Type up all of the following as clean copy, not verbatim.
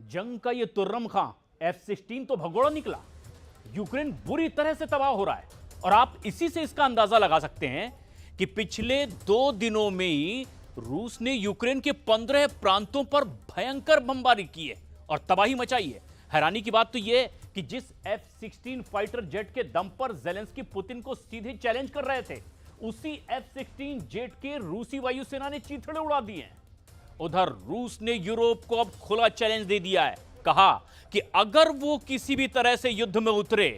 जंग का ये तुर्रम खां F-16 तो भगोड़ा निकला। यूक्रेन बुरी तरह से तबाह हो रहा है और आप इसी से इसका अंदाजा लगा सकते हैं कि पिछले 2 दिनों में ही रूस ने यूक्रेन के 15 प्रांतों पर भयंकर बमबारी की है और तबाही मचाई है। हैरानी की बात तो यह कि जिस F-16 फाइटर जेट के दम पर जेलेंस्की पुतिन को सीधे चैलेंज कर रहे थे, उसी F-16 जेट के रूसी वायुसेना ने चीथड़े उड़ा दिए हैं। उधर रूस ने यूरोप को अब खुला चैलेंज दे दिया है। कहा कि अगर वो किसी भी तरह से युद्ध में उतरे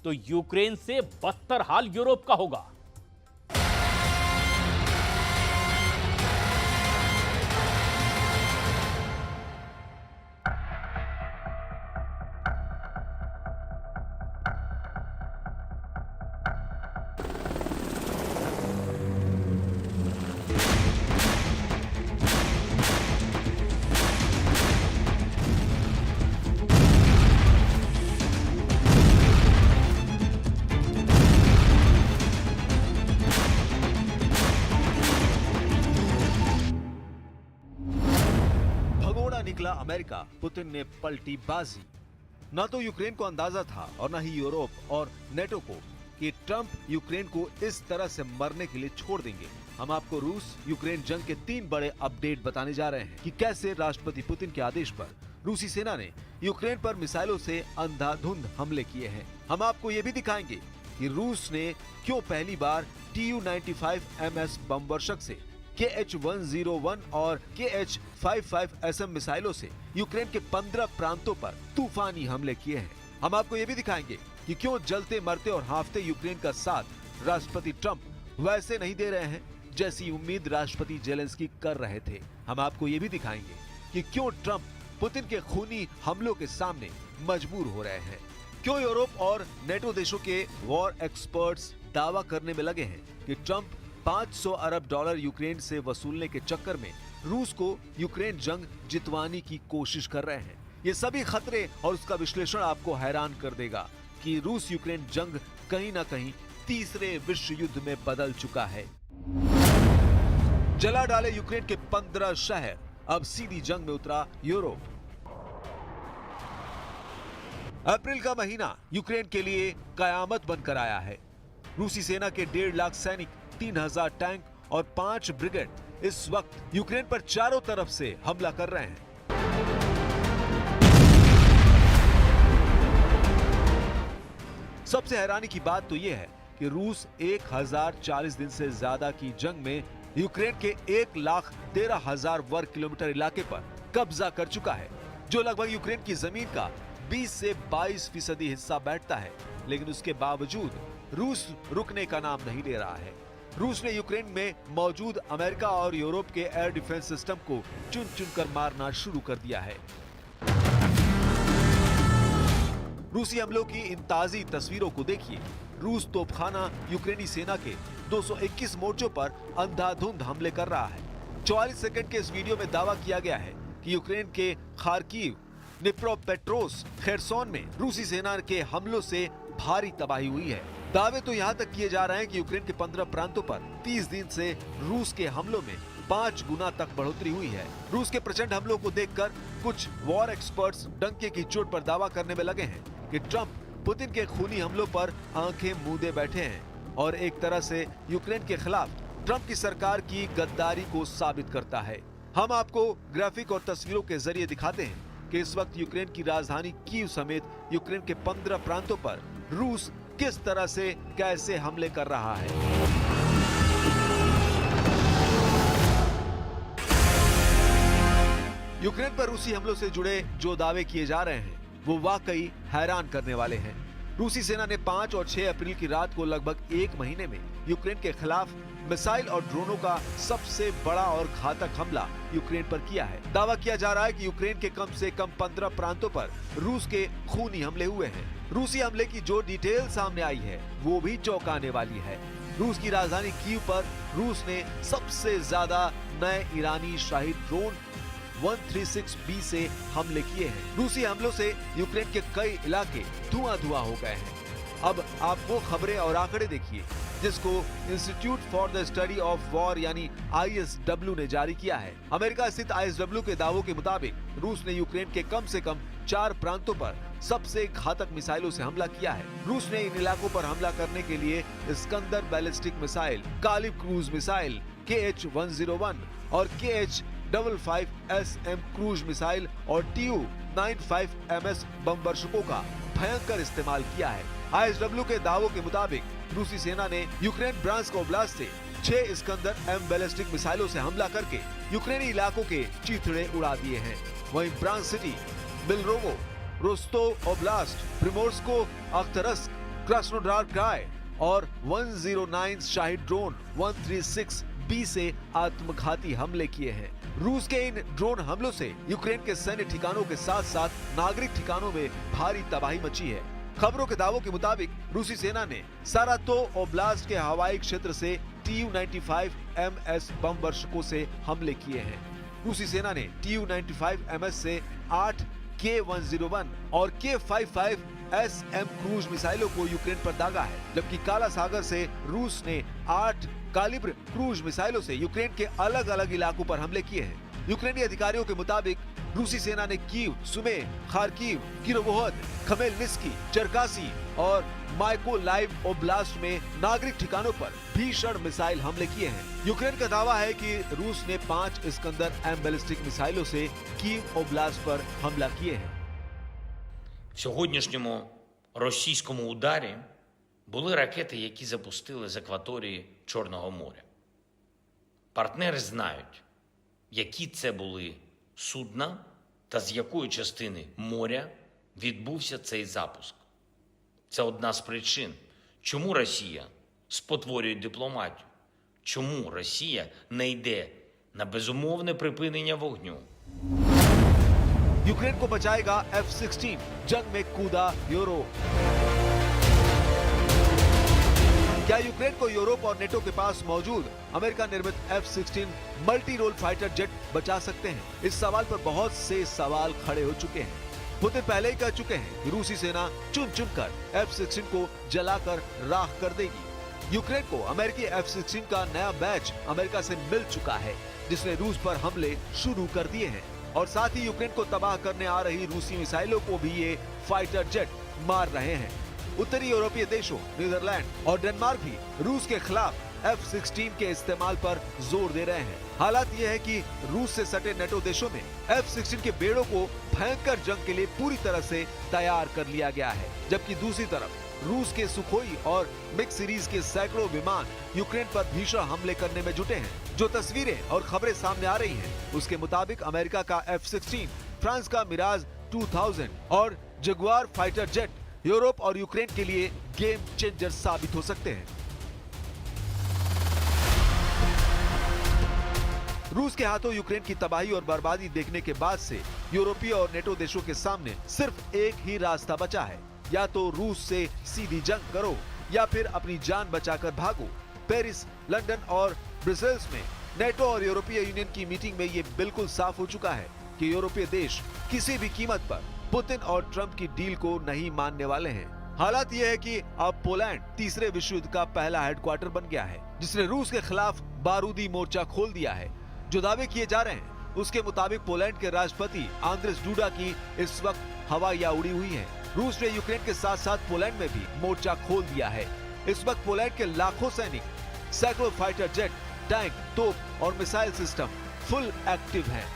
तो यूक्रेन से बदतर हाल यूरोप का होगा। निकला अमेरिका, पुतिन ने पलटी बाजी। न तो यूक्रेन को अंदाजा था और न ही यूरोप और नेटो को कि ट्रंप यूक्रेन को इस तरह से मरने के लिए छोड़ देंगे। हम आपको रूस यूक्रेन जंग के 3 बड़े अपडेट बताने जा रहे हैं कि कैसे राष्ट्रपति पुतिन के आदेश पर रूसी सेना ने यूक्रेन पर मिसाइलों से अंधाधुंध हमले किए हैं। हम आपको ये भी दिखाएंगे कि रूस ने क्यों पहली बार Tu-95MS बम वर्षक से KH-101 और KH-55SM मिसाइलों से यूक्रेन के 15 प्रांतों पर तूफानी हमले किए हैं। हम आपको ये भी दिखाएंगे कि क्यों जलते मरते और हांफते यूक्रेन का साथ राष्ट्रपति ट्रंप वैसे नहीं दे रहे हैं जैसी उम्मीद राष्ट्रपति जेलेंस्की कर रहे थे। हम आपको ये भी दिखाएंगे कि क्यों ट्रंप पुतिन के खूनी हमलों के सामने मजबूर हो रहे हैं। क्यों यूरोप और नेटो देशों के वॉर एक्सपर्ट्स दावा करने में लगे हैं कि ट्रंप $500 अरब यूक्रेन से वसूलने के चक्कर में रूस को यूक्रेन जंग जितवाने की कोशिश कर रहे हैं। ये सभी खतरे और उसका विश्लेषण आपको हैरान कर देगा कि रूस यूक्रेन जंग कहीं ना कहीं तीसरे विश्व युद्ध में बदल चुका है। जला डाले यूक्रेन के 15 शहर, अब सीधी जंग में उतरा यूरोप। अप्रैल का महीना यूक्रेन के लिए कयामत बनकर आया है। रूसी सेना के 1.5 लाख सैनिक, 3000 टैंक और 5 ब्रिगेड इस वक्त यूक्रेन पर चारों तरफ से हमला कर रहे हैं। सबसे हैरानी की बात तो यह है कि रूस 1040 दिन से ज्यादा की जंग में यूक्रेन के 1,13,000 वर्ग किलोमीटर इलाके पर कब्जा कर चुका है, जो लगभग यूक्रेन की जमीन का 20 से 22% हिस्सा बैठता है। लेकिन उसके बावजूद रूस रुकने का नाम नहीं ले रहा है। रूस ने यूक्रेन में मौजूद अमेरिका और यूरोप के एयर डिफेंस सिस्टम को चुन चुन कर मारना शुरू कर दिया है। रूसी हमलों की इन ताजी तस्वीरों को देखिए। रूस तोपखाना यूक्रेनी सेना के 221 मोर्चों पर अंधाधुंध हमले कर रहा है। 44 सेकंड के इस वीडियो में दावा किया गया है कि यूक्रेन के खार्किव, निप्रोपेट्रोव्स्क, खेरसोन में रूसी सेना के हमलों से भारी तबाही हुई है। दावे तो यहाँ तक किए जा रहे हैं कि यूक्रेन के 15 प्रांतों पर 30 दिन से रूस के हमलों में 5 गुना तक बढ़ोतरी हुई है। रूस के प्रचंड हमलों को देखकर कुछ वॉर एक्सपर्ट्स डंके की चोट पर दावा करने में लगे हैं कि ट्रंप पुतिन के खूनी हमलों पर आंखें मूंदे बैठे हैं और एक तरह से यूक्रेन के खिलाफ ट्रंप की सरकार की गद्दारी को साबित करता है। हम आपको ग्राफिक और तस्वीरों के जरिए दिखाते हैं कि इस वक्त यूक्रेन की राजधानी कीव समेत यूक्रेन के 15 प्रांतों पर रूस किस तरह से कैसे हमले कर रहा है। यूक्रेन पर रूसी हमलों से जुड़े जो दावे किए जा रहे हैं वो वाकई हैरान करने वाले हैं। रूसी सेना ने 5 और 6 अप्रैल की रात को लगभग 1 महीने में यूक्रेन के खिलाफ मिसाइल और ड्रोनों का सबसे बड़ा और घातक हमला यूक्रेन पर किया है। दावा किया जा रहा है कि यूक्रेन के कम से कम 15 प्रांतों पर रूस के खूनी हमले हुए हैं। रूसी हमले की जो डिटेल सामने आई है वो भी चौंकाने वाली है। रूस की राजधानी कीव पर रूस ने सबसे ज्यादा नए ईरानी शाही ड्रोन 136B से हमले किए हैं। रूसी हमलों से यूक्रेन के कई इलाके धुआं धुआं हो गए हैं। अब आप वो खबरें और आंकड़े देखिए जिसको institute for the study of war यानी ISW ने जारी किया है। अमेरिका स्थित ISW के दावों के मुताबिक रूस ने यूक्रेन के कम से कम 4 प्रांतों पर सबसे घातक मिसाइलों से हमला किया है। रूस ने इन इलाकों पर हमला करने के लिए Iskander ballistic missile, Kalibr cruise missile, KH-101 और KH-55SM क्रूज मिसाइल और Tu-95MS बम वर्षकों का भयंकर इस्तेमाल किया है। ISW के दावों के मुताबिक रूसी सेना ने यूक्रेन ब्रांस्क ओब्लास्ट से 6 इस्कंदर M बैलिस्टिक मिसाइलों से हमला करके यूक्रेनी इलाकों के चीथड़े उड़ा दिए हैं। वहीं ब्रांस्क सिटी, बिलरोवो, Rostov oblast, Primorsko, Akhtarsk, Krasnodar krai और 109 शाहिद ड्रोन 136B से आत्मघाती हमले किए हैं। रूस के इन ड्रोन हमलों से यूक्रेन के सैन्य ठिकानों के साथ साथ नागरिक ठिकानों में भारी तबाही मची है। खबरों के दावों के मुताबिक रूसी सेना ने सारातोव ओब्लास्ट के हवाई क्षेत्र से Tu-95MS बम वर्षकों से हमले किए हैं। रूसी सेना ने Tu-95MS से 8 K-101 और K-55SM क्रूज मिसाइलों को यूक्रेन पर दागा है, जबकि काला सागर से रूस ने 8 कालिब्र क्रूज मिसाइलों से यूक्रेन के अलग अलग इलाकों पर हमले किए हैं। यूक्रेनी अधिकारियों के मुताबिक रूसी सेना ने कीव, सुमे, खार्किव, किरोवोहद, खमेलनिस्की, चरकासी और माइकोलाइव ओब्लास्ट में नागरिक ठिकानों पर भीषण मिसाइल हमले किए हैं। यूक्रेन का दावा है कि रूस ने 5 इस्कंदर M बैलिस्टिक मिसाइलों से कीव ओब्लास्ट पर हमला किए हैं। В сьогоднішньому російському ударі були ракети, які запустили з акваторії Чорного моря. Партнери знають, які це були судна та з якої частини моря відбувся цей запуск. Це одна з причин, чому Росія спотворює дипломатію, чому Росія не йде на безумовне припинення вогню. यूक्रेन को बचाएगा F-16, जंग में कूदा यूरोप। क्या यूक्रेन को यूरोप और नेटो के पास मौजूद अमेरिका निर्मित F-16 multi role fighter jet बचा सकते हैं? इस सवाल पर बहुत से सवाल खड़े हो चुके हैं। पुतिन पहले ही कह चुके हैं कि रूसी सेना चुन चुन कर F-16 को जलाकर राख कर देगी। यूक्रेन को अमेरिकी F-16 का नया बैच अमेरिका से मिल चुका है, जिसने रूस पर हमले शुरू कर दिए हैं और साथ ही यूक्रेन को तबाह करने आ रही रूसी मिसाइलों को भी ये फाइटर जेट मार रहे हैं। उत्तरी यूरोपीय देशों नीदरलैंड और डेनमार्क भी रूस के खिलाफ F-16 के इस्तेमाल पर जोर दे रहे हैं। हालात ये है कि रूस से सटे नेटो देशों में F-16 के बेड़ों को भयंकर जंग के लिए पूरी तरह से तैयार कर लिया गया है, जबकि दूसरी तरफ रूस के सुखोई और मिग सीरीज के सैकड़ों विमान यूक्रेन पर भीषण हमले करने में जुटे हैं। जो तस्वीरें और खबरें सामने आ रही हैं, उसके मुताबिक अमेरिका का F-16, फ्रांस का मिराज 2000 और जगुआर फाइटर जेट यूरोप और यूक्रेन के लिए गेम चेंजर साबित हो सकते हैं। रूस के हाथों यूक्रेन की तबाही और बर्बादी देखने के बाद से यूरोपीय और नेटो देशों के सामने सिर्फ एक ही रास्ता बचा है, या तो रूस से सीधी जंग करो या फिर अपनी जान बचाकर भागो। पेरिस, लंदन और ब्रसेल्स में नेटो और यूरोपीय यूनियन की मीटिंग में ये बिल्कुल साफ हो चुका है कि यूरोपीय देश किसी भी कीमत पर पुतिन और ट्रंप की डील को नहीं मानने वाले हैं। हालात ये है कि अब पोलैंड तीसरे विश्व युद्ध का पहला हेडक्वार्टर बन गया है, जिसने रूस के खिलाफ बारूदी मोर्चा खोल दिया है। जो दावे किए जा रहे हैं उसके मुताबिक पोलैंड के राष्ट्रपति आंद्रेस डूडा की इस वक्त हवाइयां उड़ी हुई हैं। रूस ने यूक्रेन के साथ साथ पोलैंड में भी मोर्चा खोल दिया है। इस वक्त पोलैंड के लाखों सैनिक, सैकड़ों फाइटर जेट, टैंक, तोप और मिसाइल सिस्टम फुल एक्टिव हैं।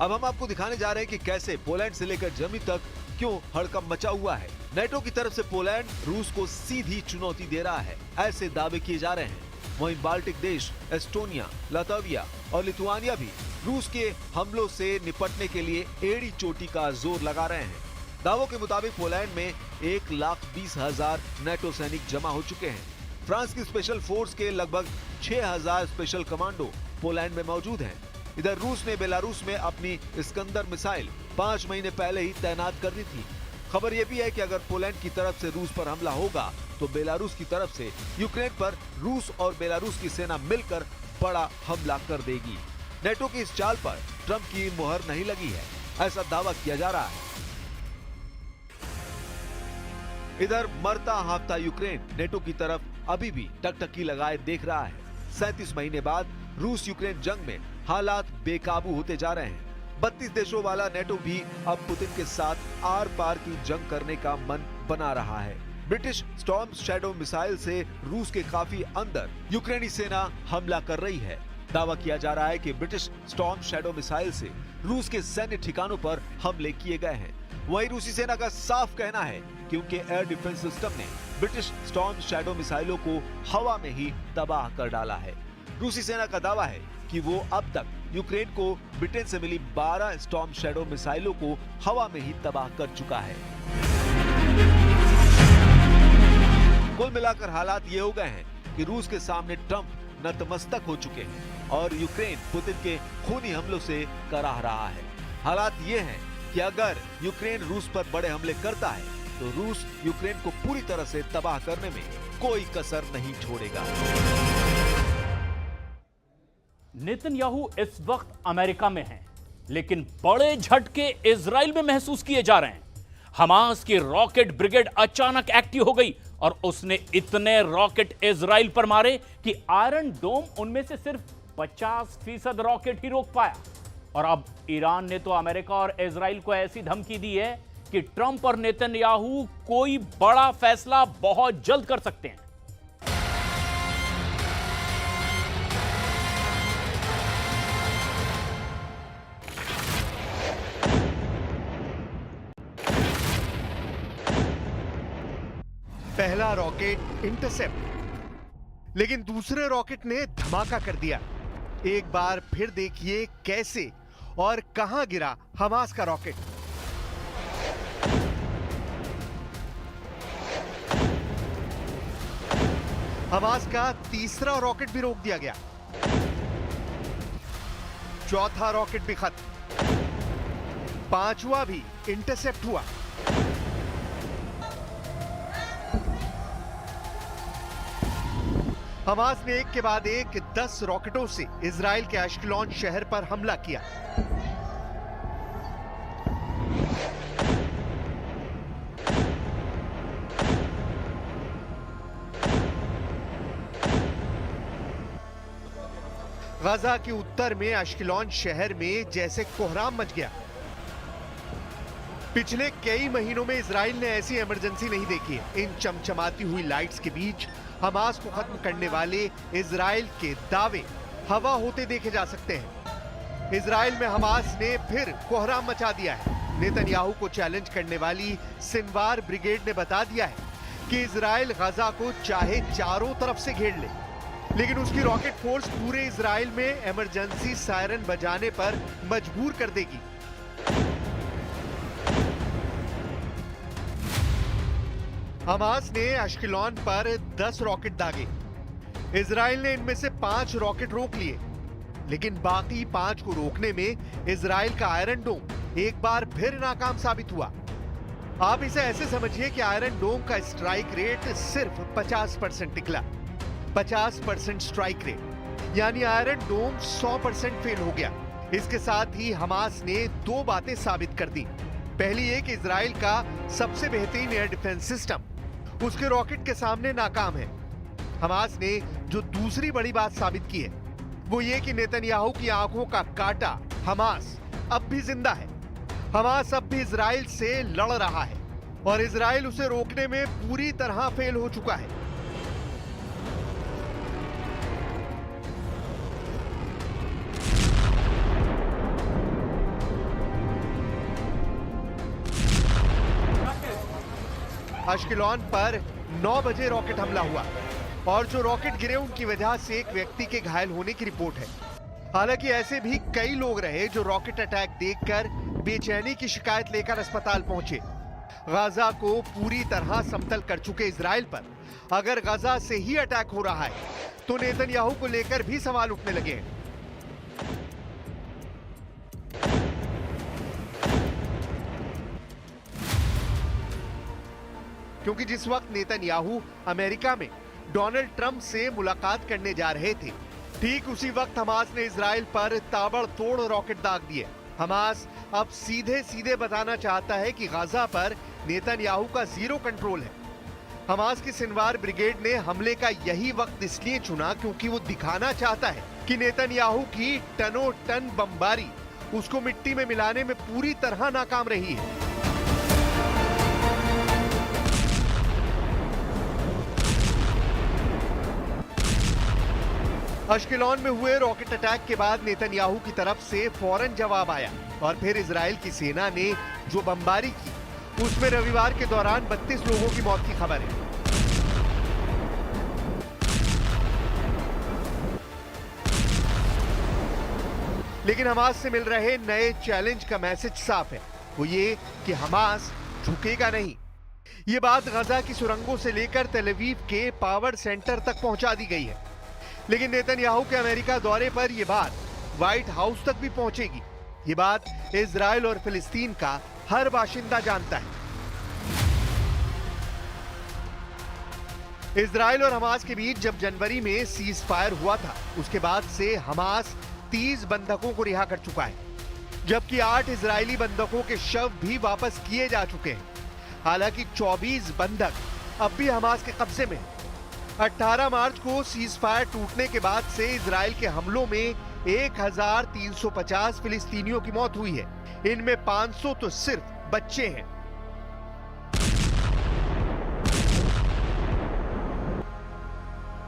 अब हम आपको दिखाने जा रहे हैं कि कैसे पोलैंड से लेकर जर्मनी तक क्यों हड़कंप मचा हुआ है। नेटो की तरफ से पोलैंड रूस को सीधी चुनौती दे रहा है, ऐसे दावे किए जा रहे हैं। वहीं बाल्टिक देश एस्टोनिया, लातविया और लिथुआनिया भी रूस के हमलों से निपटने के लिए एड़ी चोटी का जोर लगा रहे हैं। दावों के मुताबिक पोलैंड में 1,20,000 नेटो सैनिक जमा हो चुके हैं। फ्रांस की स्पेशल फोर्स के लगभग 6,000 स्पेशल कमांडो पोलैंड में मौजूद हैं। इधर रूस ने बेलारूस में अपनी इस्कंदर मिसाइल 5 महीने पहले ही तैनात कर दी थी। खबर यह भी है कि अगर पोलैंड की तरफ से रूस पर हमला होगा तो बेलारूस की तरफ से यूक्रेन पर रूस और बेलारूस की सेना मिलकर बड़ा हमला कर देगी। नेटो की इस चाल पर ट्रंप की मुहर नहीं लगी है, ऐसा दावा किया जा रहा है। इधर मरता हाफता यूक्रेन नेटो की तरफ अभी भी टकटकी लगाए देख रहा है। 37 महीने बाद रूस यूक्रेन जंग में हालात बेकाबू होते जा रहे हैं। 32 देशों वाला नेटो भी अब पुतिन के साथ आर पार की जंग करने का मन बना रहा है। ब्रिटिश स्टॉर्म शैडो मिसाइल से रूस के काफी अंदर यूक्रेनी सेना हमला कर रही है। दावा किया जा रहा है कि ब्रिटिश स्टॉर्म शैडो मिसाइल से रूस के सैन्य ठिकानों पर हमले किए गए हैं। वहीं रूसी सेना का साफ कहना है कि उनके एयर डिफेंस सिस्टम ने ब्रिटिश स्टॉर्म शैडो मिसाइलों को हवा में ही तबाह कर डाला है। रूसी सेना का दावा है कि वो अब तक यूक्रेन को ब्रिटेन से मिली 12 स्टॉर्म शैडो मिसाइलों को हवा में ही तबाह कर चुका है। कुल मिलाकर हालात ये हो गए हैं कि रूस के सामने ट्रंप नतमस्तक हो चुके हैं और यूक्रेन पुतिन के खूनी हमलों से कराह रहा है। हालात ये हैं कि अगर यूक्रेन रूस पर बड़े हमले करता है तो रूस यूक्रेन को पूरी तरह से तबाह करने में कोई कसर नहीं छोड़ेगा। नेतन्याहू इस वक्त अमेरिका में हैं, लेकिन बड़े झटके इजराइल में महसूस किए जा रहे हैं। हमास की रॉकेट ब्रिगेड अचानक एक्टिव हो गई और उसने इतने रॉकेट इजराइल पर मारे कि आयरन डोम उनमें से सिर्फ 50% रॉकेट ही रोक पाया। और अब ईरान ने तो अमेरिका और इजराइल को ऐसी धमकी दी है कि ट्रंप और नेतन्याहू कोई बड़ा फैसला बहुत जल्द कर सकते हैं। पहला रॉकेट इंटरसेप्ट, लेकिन दूसरे रॉकेट ने धमाका कर दिया। एक बार फिर देखिए कैसे और कहां गिरा हमास का रॉकेट। हमास का तीसरा रॉकेट भी रोक दिया गया, चौथा रॉकेट भी खत्म, पांचवा भी इंटरसेप्ट हुआ। हमास ने एक के बाद एक 10 रॉकेटों से इजराइल के अश्कलोन शहर पर हमला किया। गजा के उत्तर में अश्कलोन शहर में जैसे कोहराम मच गया। पिछले कई महीनों में इजराइल ने ऐसी इमरजेंसी नहीं देखी है। इन चमचमाती हुई लाइट्स के बीच हमास को खत्म करने वाले इजराइल के दावे हवा होते देखे जा सकते हैं। इजराइल में हमास ने फिर कोहराम मचा दिया है। नेतन्याहू को चैलेंज करने वाली सिनवार ब्रिगेड ने बता दिया है कि इजराइल गजा को चाहे चारों तरफ से घेर ले, लेकिन उसकी रॉकेट फोर्स पूरे इजराइल में इमरजेंसी सायरन बजाने पर मजबूर कर देगी। हमास ने अश्कलोन पर 10 रॉकेट दागे। इजराइल ने इनमें से 5 रॉकेट रोक लिए, लेकिन बाकी 5 को रोकने में इजराइल का आयरन डोम एक बार फिर नाकाम साबित हुआ। आप इसे ऐसे समझिए कि आयरन डोम का स्ट्राइक रेट सिर्फ 50% निकला। 50% स्ट्राइक रेट यानी आयरन डोम 100% फेल हो गया। इसके साथ ही हमास ने 2 बातें साबित कर दी। पहली ये कि इजराइल का सबसे बेहतरीन एयर डिफेंस सिस्टम उसके रॉकेट के सामने नाकाम है। हमास ने जो दूसरी बड़ी बात साबित की है वो ये कि नेतन्याहू की आंखों का काटा हमास अब भी जिंदा है। हमास अब भी इजराइल से लड़ रहा है और इजराइल उसे रोकने में पूरी तरह फेल हो चुका है। अश्कलोन पर 9 बजे रॉकेट हमला हुआ और जो रॉकेट गिरे उनकी वजह से एक व्यक्ति के घायल होने की रिपोर्ट है। हालांकि ऐसे भी कई लोग रहे जो रॉकेट अटैक देखकर बेचैनी की शिकायत लेकर अस्पताल पहुंचे। गजा को पूरी तरह समतल कर चुके इजराइल पर अगर गजा से ही अटैक हो रहा है तो नेतन्याहू को लेकर भी सवाल उठने लगे हैं। क्योंकि जिस वक्त नेतन्याहू अमेरिका में डोनाल्ड ट्रंप से मुलाकात करने जा रहे थे, ठीक उसी वक्त हमास ने इजराइल पर ताबड़तोड़ रॉकेट दाग दिए। हमास अब सीधे सीधे बताना चाहता है कि गजा पर नेतन्याहू का जीरो कंट्रोल है हमास की सिनवार ब्रिगेड ने हमले का यही वक्त इसलिए चुना क्योंकि वो दिखाना चाहता है कि नेतन्याहू की टनों टन बमबारी उसको मिट्टी में मिलाने में पूरी तरह नाकाम रही है। अश्केलॉन में हुए रॉकेट अटैक के बाद नेतन्याहू की तरफ से फौरन जवाब आया और फिर इजराइल की सेना ने जो बमबारी की उसमें रविवार के दौरान 32 लोगों की मौत की खबर है। लेकिन हमास से मिल रहे नए चैलेंज का मैसेज साफ है, वो ये कि हमास झुकेगा नहीं। ये बात गजा की सुरंगों से लेकर तेल अवीव के पावर सेंटर तक पहुंचा दी गई है। लेकिन नेतन्याहू के अमेरिका दौरे पर यह बात व्हाइट हाउस तक भी पहुंचेगी। ये बात इजराइल और फिलिस्तीन का हर बाशिंदा जानता है। इजराइल और हमास के बीच जब जनवरी में सीज फायर हुआ था, उसके बाद से हमास 30 बंधकों को रिहा कर चुका है, जबकि 8 इजरायली बंधकों के शव भी वापस किए जा चुके हैं। हालांकि 24 बंधक अब भी हमास के कब्जे में हैं। 18 मार्च को सीज फायर टूटने के बाद से इजराइल के हमलों में 1350 फिलिस्तीनियों की मौत हुई है। इनमें 500 तो सिर्फ बच्चे हैं।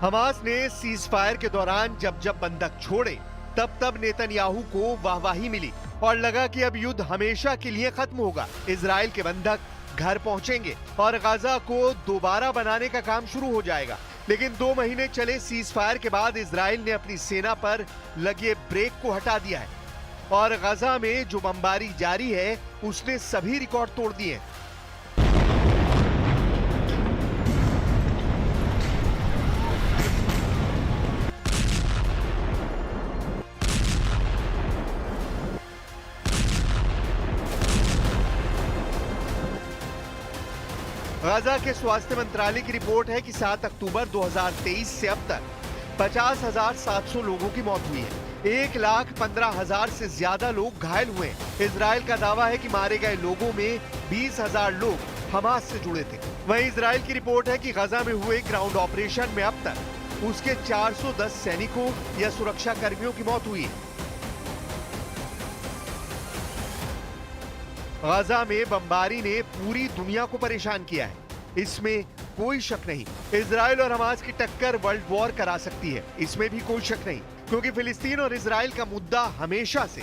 हमास ने सीज फायर के दौरान जब जब बंधक छोड़े तब तब नेतन्याहू को वाहवाही मिली और लगा कि अब युद्ध हमेशा के लिए खत्म होगा। इजराइल के बंधक घर पहुंचेंगे और गाजा को दोबारा बनाने का काम शुरू हो जाएगा। लेकिन 2 महीने चले सीज फायर के बाद इजराइल ने अपनी सेना पर लगे ब्रेक को हटा दिया है और गाजा में जो बमबारी जारी है उसने सभी रिकॉर्ड तोड़ दिए हैं। गाजा के स्वास्थ्य मंत्रालय की रिपोर्ट है कि 7 अक्टूबर 2023 से अब तक 50,700 लोगों की मौत हुई है। 1,15,000 से ज्यादा लोग घायल हुए हैं। इजराइल का दावा है कि मारे गए लोगों में 20,000 लोग हमास से जुड़े थे। वहीं इजराइल की रिपोर्ट है कि गाजा में हुए ग्राउंड ऑपरेशन में अब तक उसके 410 सैनिकों या सुरक्षा कर्मियों की मौत हुई है। गाजा में बमबारी ने पूरी दुनिया को परेशान किया है, इसमें कोई शक नहीं। इजराइल और हमास की टक्कर वर्ल्ड वॉर करा सकती है, इसमें भी कोई शक नहीं, क्योंकि फिलिस्तीन और इजराइल का मुद्दा हमेशा से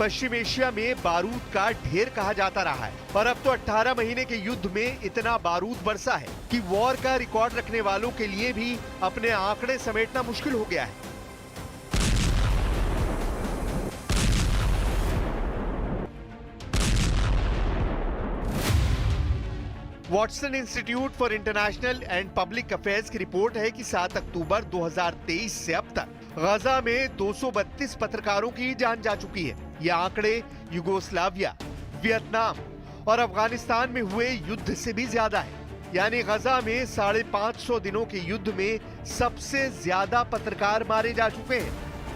पश्चिम एशिया में बारूद का ढेर कहा जाता रहा है और अब तो 18 महीने के युद्ध में इतना बारूद बरसा है कि वॉर का रिकॉर्ड रखने वालों के लिए भी अपने आंकड़े समेटना मुश्किल हो गया है। Watson institute for international and public affairs की रिपोर्ट है कि 7 अक्टूबर 2023 से अब तक गाजा में 232 पत्रकारों की जान जा चुकी है। ये आंकड़े युगोस्लाविया, वियतनाम और अफगानिस्तान में हुए युद्ध से भी ज्यादा है। यानी गाजा में 550 दिनों के युद्ध में सबसे ज्यादा पत्रकार मारे जा चुके हैं।